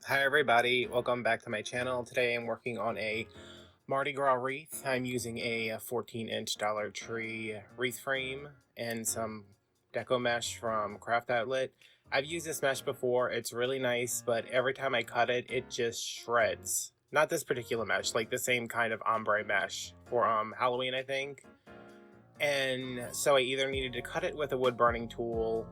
Hi everybody, welcome back to my channel. Today I'm working on a Mardi Gras wreath. I'm using a 14-inch Dollar Tree wreath frame and some Deco mesh from Craft Outlet. I've used this mesh before, it's really nice, but every time I cut it, it just shreds. Not this particular mesh, like the same kind of ombre mesh for Halloween, I think. And so I either needed to cut it with a wood burning tool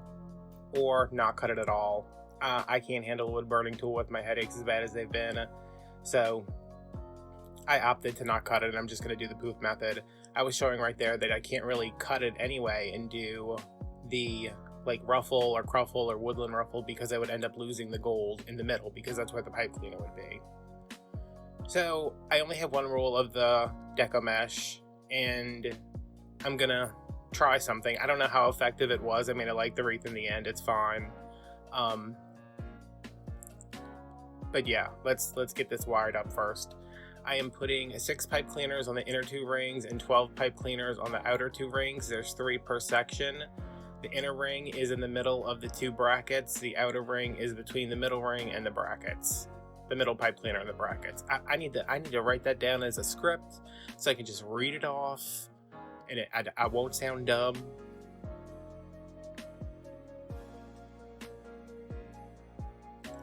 or not cut it at all. I can't handle a wood burning tool with my headaches as bad as they've been, so I opted to not cut it, and I'm just going to do the poof method. I was showing right there that I can't really cut it anyway and do the like ruffle or cruffle or woodland ruffle because I would end up losing the gold in the middle because that's where the pipe cleaner would be. So I only have one roll of the Deco mesh, and I'm gonna try something. I don't know how effective it was. I mean, I like the wreath in the end, it's fine. But yeah, let's get this wired up first. I am putting 6 pipe cleaners on the inner 2 rings and 12 pipe cleaners on the outer 2 rings. There's 3 per section. The inner ring is in the middle of the 2 brackets. The outer ring is between the middle ring and the brackets. The middle pipe cleaner and the brackets. I need to write that down as a script so I can just read it off and I won't sound dumb.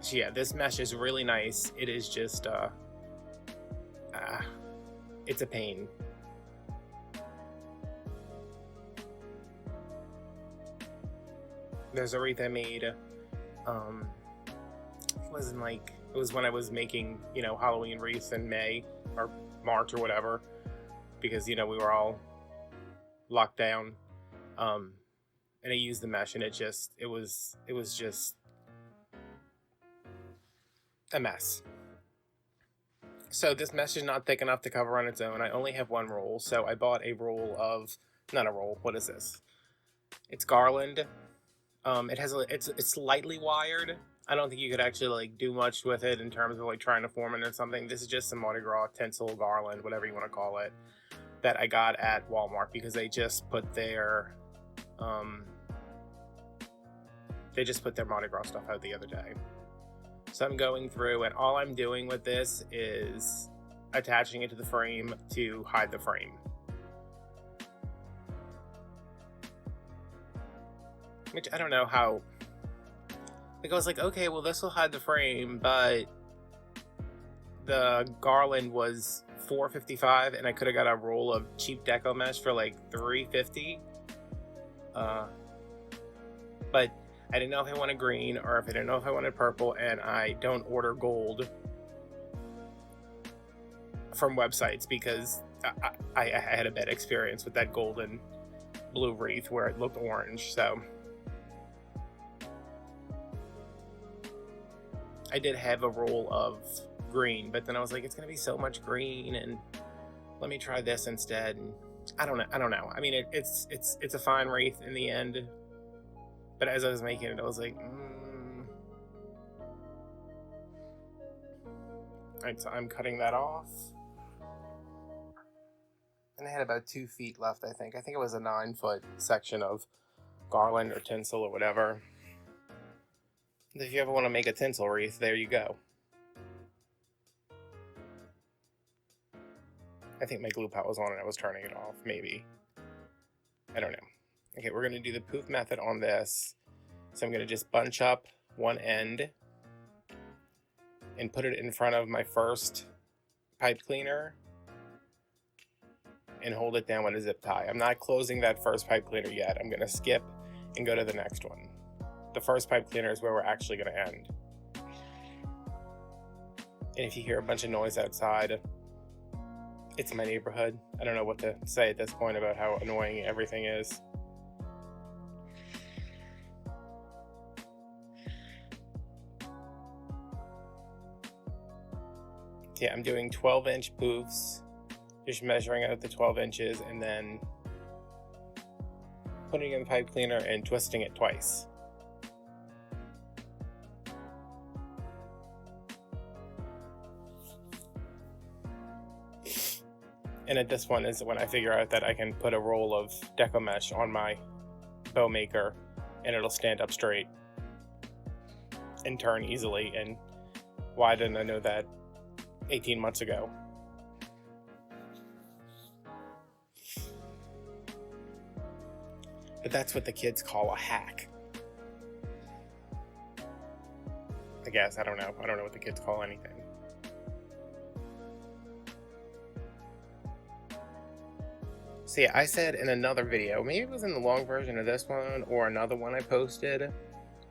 So yeah, this mesh is really nice. It is just, it's a pain. There's a wreath I made, it was when I was making, Halloween wreaths in May or March or whatever, because, we were all locked down, and I used the mesh and it was just a mess. So this mesh is not thick enough to cover on its own. I only have one roll, so I bought a roll of, not a roll, what is this? It's Garland. It's slightly wired. I don't think you could actually do much with it in terms of trying to form it or something. This is just some Mardi Gras tinsel, Garland, whatever you want to call it, that I got at Walmart because they just put their Mardi Gras stuff out the other day. So I'm going through and all I'm doing with this is attaching it to the frame to hide the frame. Which I don't know how, I was like, okay, well this will hide the frame, but the Garland was $4.55 and I could have got a roll of cheap Deco mesh for like $3.50. But I didn't know if I wanted green or if I didn't know if I wanted purple, and I don't order gold from websites because I had a bad experience with that golden blue wreath where it looked orange. So I did have a roll of green, but then I was like, it's gonna be so much green, and let me try this instead. And I don't know. I mean, it's a fine wreath in the end. But as I was making it, I was like, Alright, so I'm cutting that off. And I had about 2 feet left, I think. I think it was a 9-foot section of Garland or tinsel or whatever. If you ever want to make a tinsel wreath, there you go. I think my glue pot was on and I was turning it off, maybe. I don't know. Okay, we're going to do the poof method on this. So I'm going to just bunch up one end and put it in front of my first pipe cleaner and hold it down with a zip tie. I'm not closing that first pipe cleaner yet. I'm going to skip and go to the next one. The first pipe cleaner is where we're actually going to end. And if you hear a bunch of noise outside, it's my neighborhood. I don't know what to say at this point about how annoying everything is. Yeah, I'm doing 12-inch poofs, just measuring out the 12 inches and then putting it in the pipe cleaner and twisting it twice. And at this one is when I figure out that I can put a roll of Deco mesh on my bow maker and it'll stand up straight and turn easily, and Why didn't I know that 18 months ago? But that's what the kids call a hack. I guess, I don't know. I don't know what the kids call anything. So yeah, I said in another video, maybe it was in the long version of this one or another one I posted,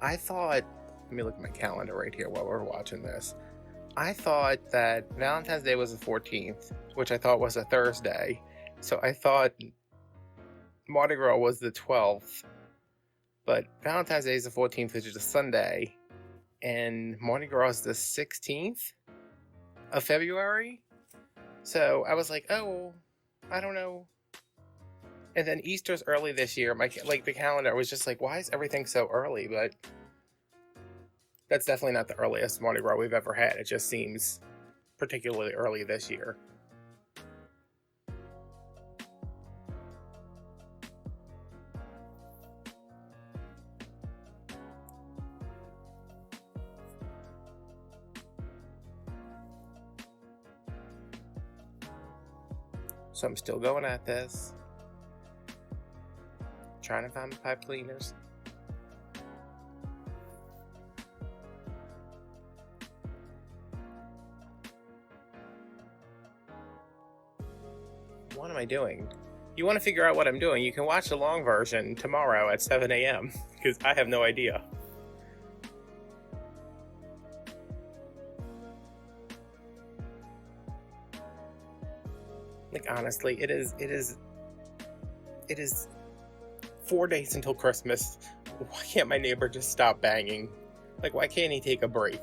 I thought, let me look at my calendar right here while we're watching this. I thought that Valentine's Day was the 14th, which I thought was a Thursday. So I thought Mardi Gras was the 12th, but Valentine's Day is the 14th, which is a Sunday, and Mardi Gras is the 16th of February. So I was like, oh, I don't know. And then Easter's early this year. The calendar was just like, why is everything so early? But that's definitely not the earliest Mardi Gras we've ever had. It just seems particularly early this year. So I'm still going at this. Trying to find the pipe cleaners. What am I doing? You want to figure out what I'm doing, you can watch the long version tomorrow at 7 a.m. because I have no idea. Like, honestly, it is 4 days until Christmas. Why can't my neighbor just stop banging? Like, why can't he take a break?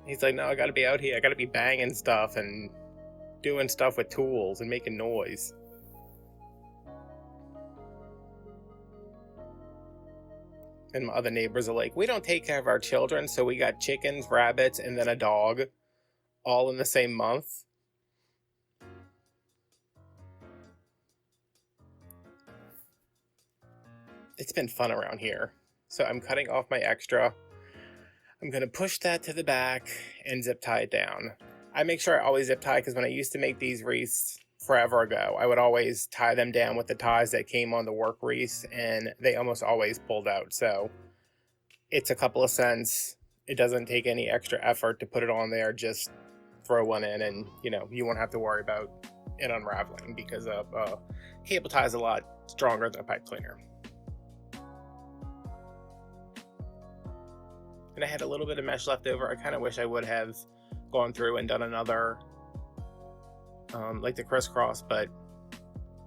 He's like, no, I gotta be out here. I gotta be banging stuff and doing stuff with tools and making noise. And my other neighbors are like, we don't take care of our children, so we got chickens, rabbits, and then a dog all in the same month. It's been fun around here. So I'm cutting off my extra. I'm going to push that to the back and zip tie it down. I make sure I always zip tie because when I used to make these wreaths forever ago, I would always tie them down with the ties that came on the work wreaths, and they almost always pulled out. So it's a couple of cents. It doesn't take any extra effort to put it on there. Just throw one in and, you won't have to worry about it unraveling because cable tie is a lot stronger than a pipe cleaner. And I had a little bit of mesh left over. I kind of wish I would have gone through and done another, like the crisscross, but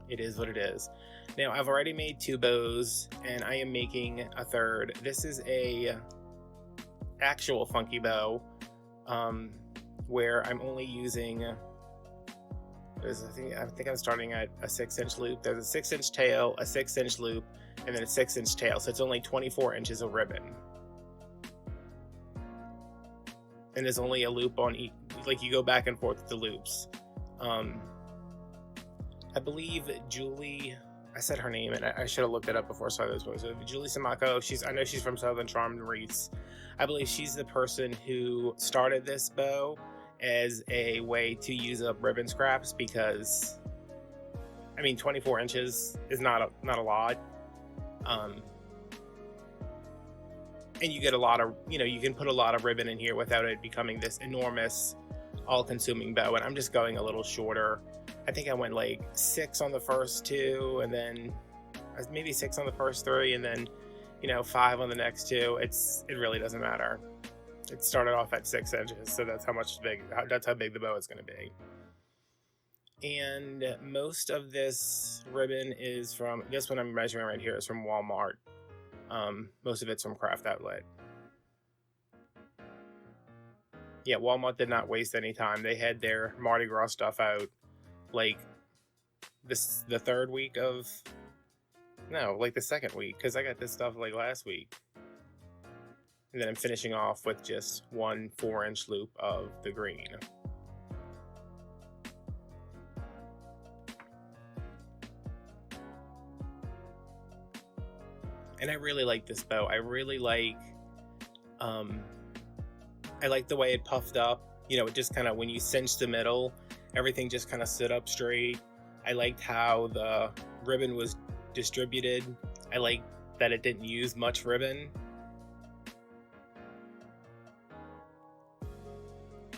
it is what it is. Now, I've already made 2 bows, and I am making a third. This is a actual funky bow, where I'm only using, I think I'm starting at a 6-inch loop. There's a 6-inch tail, a 6-inch loop, and then a 6-inch tail. So it's only 24 inches of ribbon. And there's only a loop on each, like you go back and forth with the loops. I believe Julie, I said her name and I should have looked it up before I saw this one. So Julie Samako, I know she's from Southern Charmed Wreaths. I believe she's the person who started this bow as a way to use up ribbon scraps because, 24 inches is not a lot. And you get a lot of, you can put a lot of ribbon in here without it becoming this enormous, all-consuming bow. And I'm just going a little shorter. I think I went like 6 on the first 2, and then maybe 6 on the first 3, and then, 5 on the next 2. It really doesn't matter. It started off at 6 inches, so that's how big the bow is going to be. And most of this ribbon is from, this one I'm measuring right here is from Walmart. Most of it's from Craft Outlet. Yeah, Walmart did not waste any time. They had their Mardi Gras stuff out like the 3rd week of, no, like the 2nd week, because I got this stuff like last week. And then I'm finishing off with just 1 4-inch loop of the green. And I really like this bow. I really like I like the way it puffed up. You know, it just kind of, when you cinched the middle, everything just kind of stood up straight. I liked how the ribbon was distributed. I liked that it didn't use much ribbon.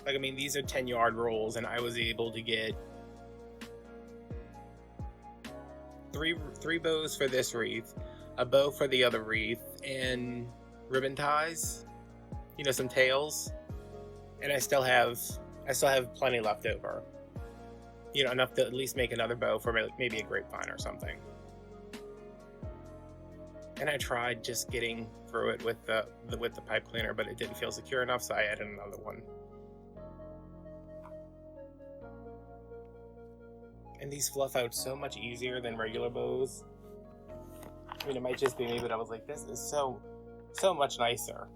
Like, I mean, these are 10-yard rolls, and I was able to get three bows for this wreath, a bow for the other wreath, and ribbon ties, you know, some tails, and I still have plenty left over, you know, enough to at least make another bow for maybe a grapevine or something. And I tried just getting through it with the pipe cleaner, but it didn't feel secure enough, so I added another one. And these fluff out so much easier than regular bows. I mean, it might just be me, but I was like, this is so much nicer.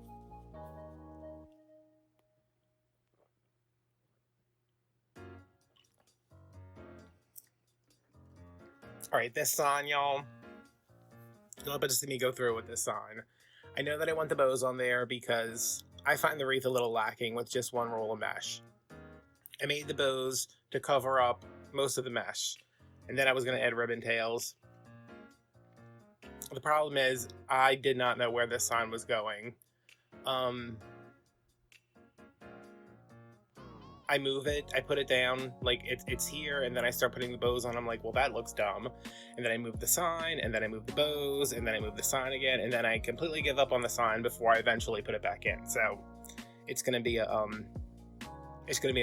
All right, this sign, y'all. You'll have to see me go through with this sign. I know that I want the bows on there because I find the wreath a little lacking with just one roll of mesh. I made the bows to cover up most of the mesh, and then I was going to add ribbon tails. The problem is I did not know where this sign was going. I move it, I put it down, like it's here, and then I start putting the bows on. I'm like, well, that looks dumb. And then I move the sign, and then I move the bows, and then I move the sign again, and then I completely give up on the sign before I eventually put it back in. So it's gonna be an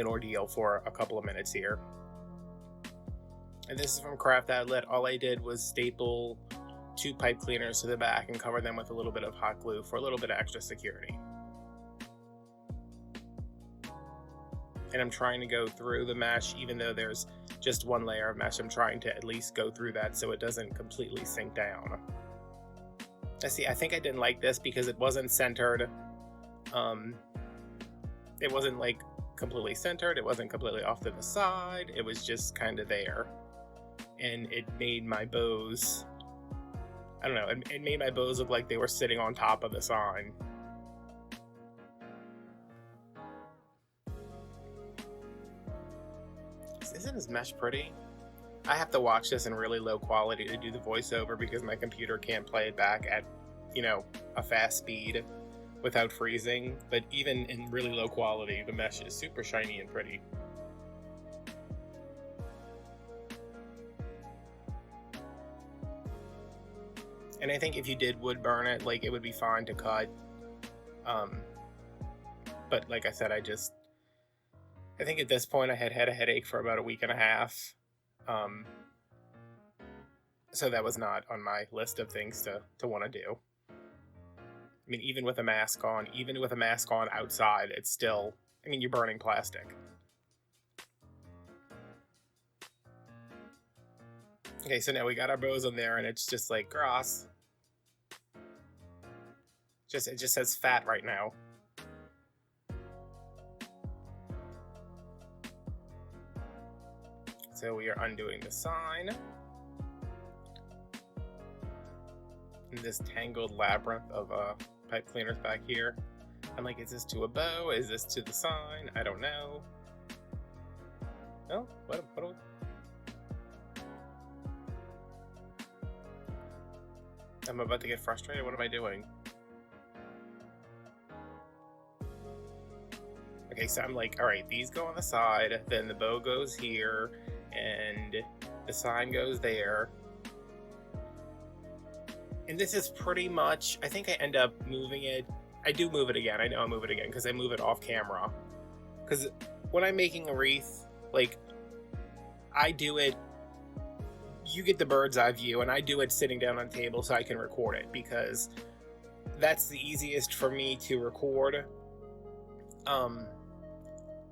ordeal for a couple of minutes here. And this is from Craft Outlet. All I did was staple 2 pipe cleaners to the back and cover them with a little bit of hot glue for a little bit of extra security. And I'm trying to go through the mesh, even though there's just one layer of mesh. I'm trying to at least go through that so it doesn't completely sink down. I think I didn't like this because it wasn't centered. It wasn't like completely centered. It wasn't completely off to the side. It was just kind of there. And it made my bows, I don't know, it made my bows look like they were sitting on top of the sign. Isn't this mesh pretty? I have to watch this in really low quality to do the voiceover because my computer can't play it back at, you know, a fast speed without freezing. But even in really low quality, the mesh is super shiny and pretty. And I think if you did wood burn it, like, it would be fine to cut. But like I said, I think at this point I had a headache for about a week and a half. So that was not on my list of things to want to do. I mean, even with a mask on outside, it's still, I mean, you're burning plastic. Okay, so now we got our bows on there, and it's just like Gras. It just says fat right now. So we are undoing the sign. In this tangled labyrinth of pipe cleaners back here. I'm like, is this to a bow? Is this to the sign? I don't know. No? What I'm about to get frustrated. What am I doing? Okay, so I'm like, all right, these go on the side, then the bow goes here, and the sign goes there. And this is pretty much, I think I end up moving it. I do move it again. I know I'll move it again because I move it off camera. Because when I'm making a wreath, like, I do it, you get the bird's eye view, and I do it sitting down on a table so I can record it because that's the easiest for me to record.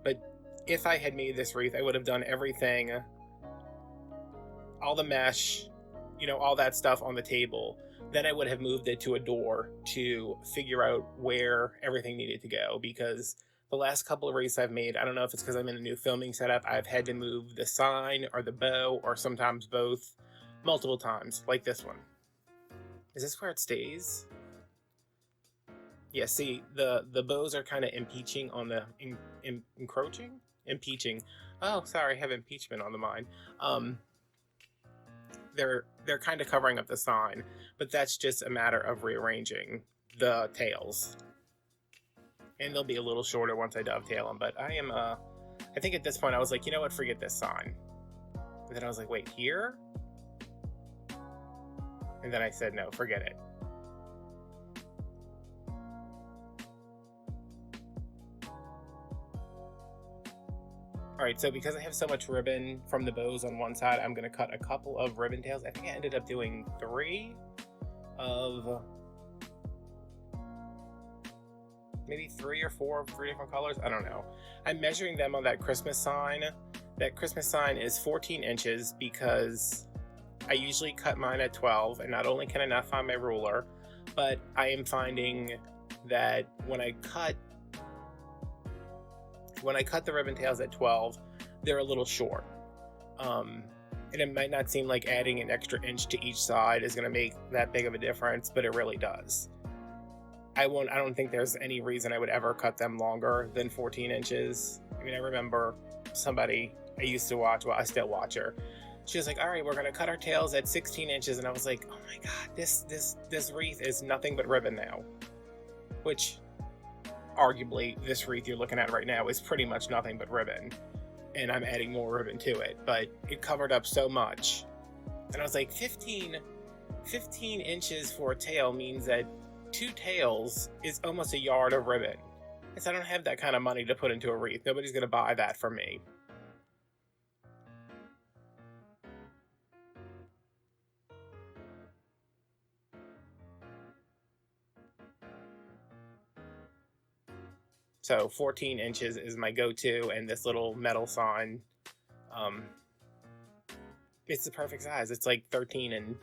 But if I had made this wreath, I would have done everything, all the mesh, you know, all that stuff on the table. Then I would have moved it to a door to figure out where everything needed to go, because the last couple of wreaths I've made, I don't know if it's because I'm in a new filming setup, I've had to move the sign or the bow or sometimes both multiple times, like this one. Is this where it stays? Yeah, see, the bows are kind of impeaching on the encroaching, impeaching. Oh, sorry, I have impeachment on the mind. Um, they're kind of covering up the sign, but that's just a matter of rearranging the tails, and they'll be a little shorter once I dovetail them. But I think at this point I was like, you know what, forget this sign. And then I was like, wait, here? And then I said, no, forget it. All right, so because I have so much ribbon from the bows on one side, I'm gonna cut a couple of ribbon tails. I think I ended up doing 3 of, maybe 3 or 4 of 3 different colors. I don't know. I'm measuring them on that Christmas sign. That Christmas sign is 14 inches because I usually cut mine at 12, and not only can I not find my ruler, but I am finding that when I cut the ribbon tails at 12, they're a little short. And it might not seem like adding an extra inch to each side is going to make that big of a difference, but it really does. I don't think there's any reason I would ever cut them longer than 14 inches. I mean, I remember somebody I used to watch, well, I still watch her. She was like, all right, we're going to cut our tails at 16 inches. And I was like, oh my God, this wreath is nothing but ribbon now. Which, arguably, this wreath you're looking at right now is pretty much nothing but ribbon. And I'm adding more ribbon to it. But it covered up so much. And I was like, 15 inches for a tail means that 2 tails is almost a yard of ribbon. And so I don't have that kind of money to put into a wreath. Nobody's going to buy that from me. So 14 inches is my go-to, and this little metal sign, it's the perfect size. It's like 13 and,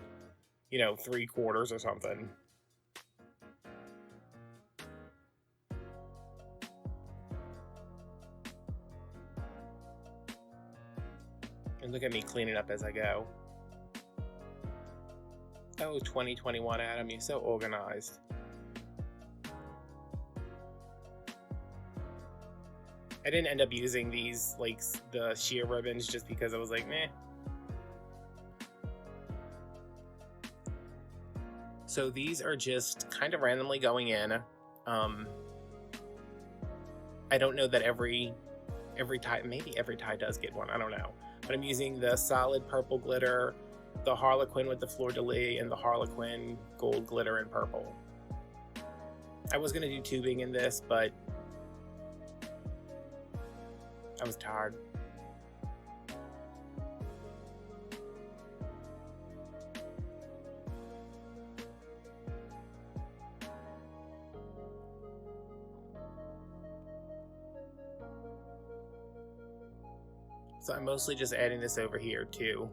3/4 or something. And look at me cleaning up as I go. Oh, 2021, Adam, you're so organized. I didn't end up using these, like, the sheer ribbons, just because I was like, meh. So these are just kind of randomly going in. I don't know that every tie, maybe every tie does get one, I don't know. But I'm using the solid purple glitter, the Harlequin with the fleur-de-lis, and the Harlequin gold glitter and purple. I was gonna do tubing in this, but I was tired. So I'm mostly just adding this over here to,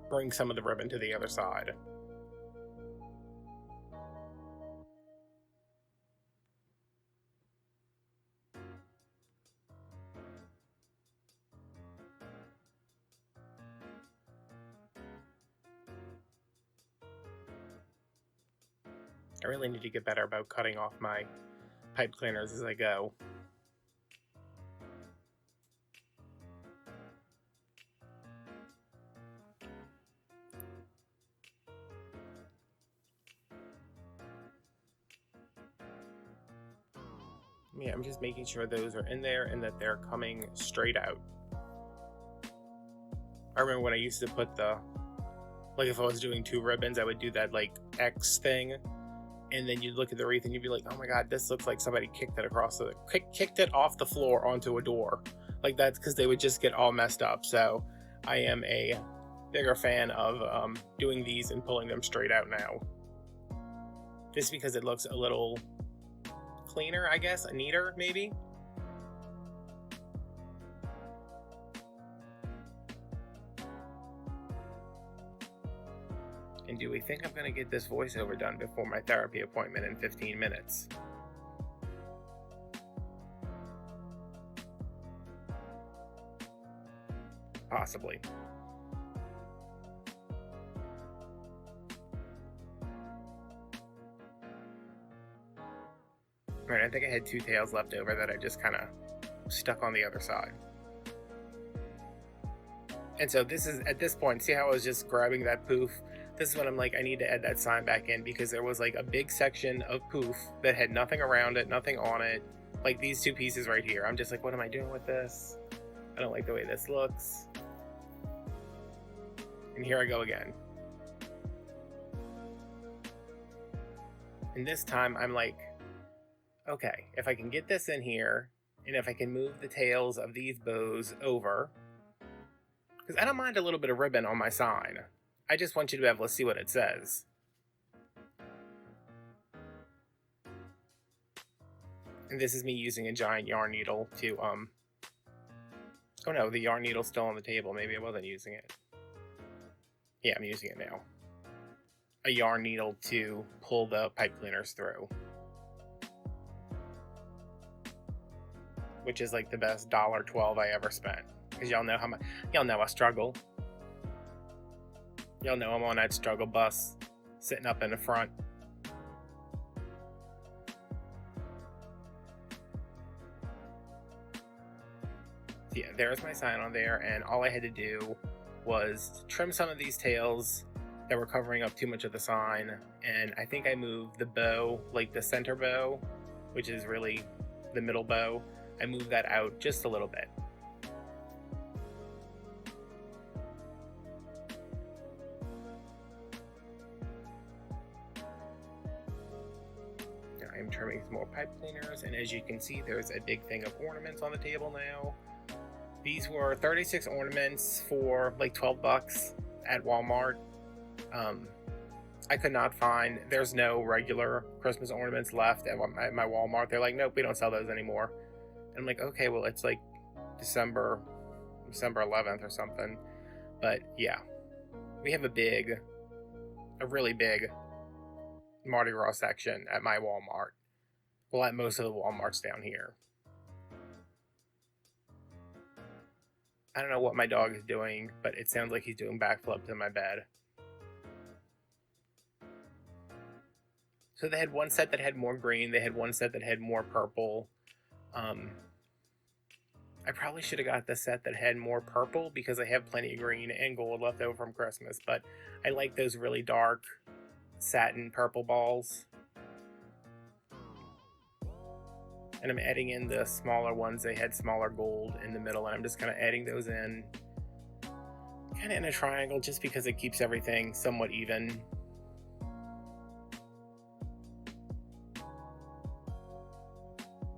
bring some of the ribbon to the other side. I really need to get better about cutting off my pipe cleaners as I go. Yeah, I'm just making sure those are in there and that they're coming straight out. I remember when I used to put if I was doing 2 ribbons, I would do that, like, X thing. And then you'd look at the wreath and you'd be like, oh my God, this looks like somebody kicked it off the floor onto a door. Like, that's because they would just get all messed up. So I am a bigger fan of doing these and pulling them straight out now. Just because it looks a little cleaner, I guess, neater, maybe. And do we think I'm going to get this voiceover done before my therapy appointment in 15 minutes? Possibly. Right, I think I had 2 tails left over that I just kind of stuck on the other side. And so this is, at this point, see how I was just grabbing that poof? This is when I'm like, I need to add that sign back in, because there was like a big section of poof that had nothing around it, nothing on it. Like these 2 pieces right here. I'm just like, what am I doing with this? I don't like the way this looks. And here I go again. And this time I'm like, okay, if I can get this in here, and if I can move the tails of these bows over, because I don't mind a little bit of ribbon on my sign. I just want you to be able to see what it says. And this is me using a giant yarn needle to, oh no, the yarn needle's still on the table. Maybe I wasn't using it. Yeah, I'm using it now. A yarn needle to pull the pipe cleaners through. Which is like the best $1.12 I ever spent. Because y'all know how much, y'all know I struggle. Y'all know I'm on that struggle bus, sitting up in the front. So yeah, there's my sign on there, and all I had to do was trim some of these tails that were covering up too much of the sign, and I think I moved the bow, like the center bow, which is really the middle bow, I moved that out just a little bit. Now I'm trimming some more pipe cleaners, and as you can see, there's a big thing of ornaments on the table now. These were 36 ornaments for like 12 bucks at Walmart. I could not find, there's no regular Christmas ornaments left at my Walmart. They're like, nope, we don't sell those anymore. And I'm like, okay, well, it's like December 11th or something. But yeah, we have a really big Mardi Gras section at my Walmart. Well, at most of the Walmarts down here. I don't know what my dog is doing, but it sounds like he's doing backflips in my bed. So they had one set that had more green, they had one set that had more purple. I probably should have got the set that had more purple because I have plenty of green and gold left over from Christmas, but I like those really dark satin purple balls. And I'm adding in the smaller ones. They had smaller gold in the middle, and I'm just kind of adding those in kind of in a triangle just because it keeps everything somewhat even.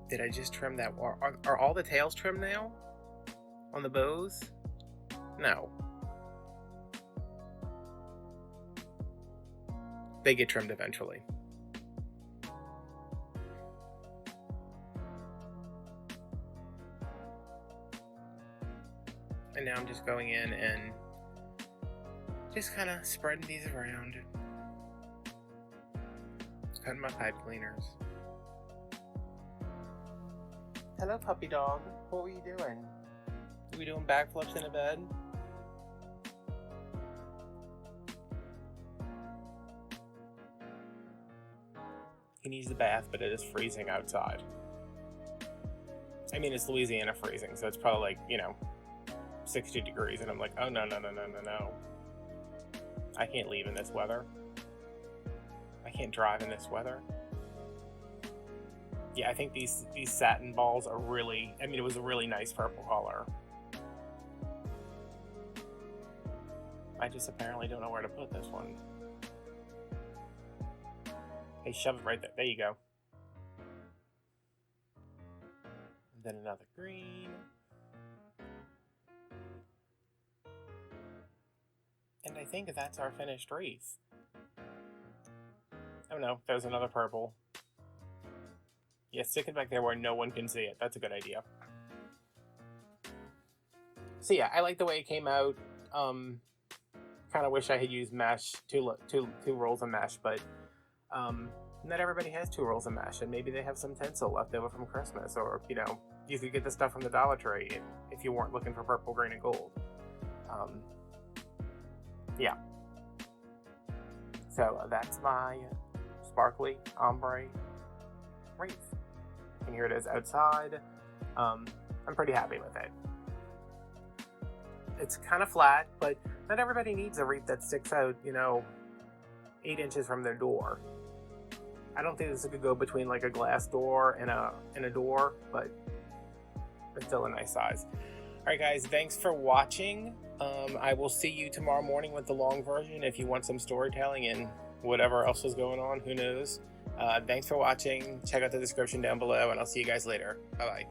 Did I just trim that? Are all the tails trimmed now on the bows? No. They get trimmed eventually. And now I'm just going in and just kind of spreading these around. Cutting my pipe cleaners. Hello, puppy dog. What were you doing? Were we doing backflips in a bed? He needs a bath, but it is freezing outside. I mean, it's Louisiana freezing, so it's probably like, 60 degrees, and I'm like, oh, no. I can't leave in this weather. I can't drive in this weather. Yeah, I think these satin balls are really, it was a really nice purple color. I just apparently don't know where to put this one. Hey, shove it right there. There you go. And then another green. And I think that's our finished wreath. Oh no, there's another purple. Yeah, stick it back there where no one can see it. That's a good idea. So yeah, I like the way it came out. Kind of wish I had used mesh, two rolls of mesh, but not everybody has 2 rolls of mesh, and maybe they have some tinsel left over from Christmas, or you could get the stuff from the Dollar Tree if you weren't looking for purple, green, and gold. Yeah. So that's my sparkly ombre wreath. and here it is outside. I'm pretty happy with it. It's kind of flat, but not everybody needs a wreath that sticks out, 8 inches from their door. I don't think this could go between like a glass door and a door, but it's still a nice size. All right, guys, thanks for watching. I will see you tomorrow morning with the long version if you want some storytelling and whatever else is going on, who knows. Thanks for watching. Check out the description down below, and I'll see you guys later. Bye-bye.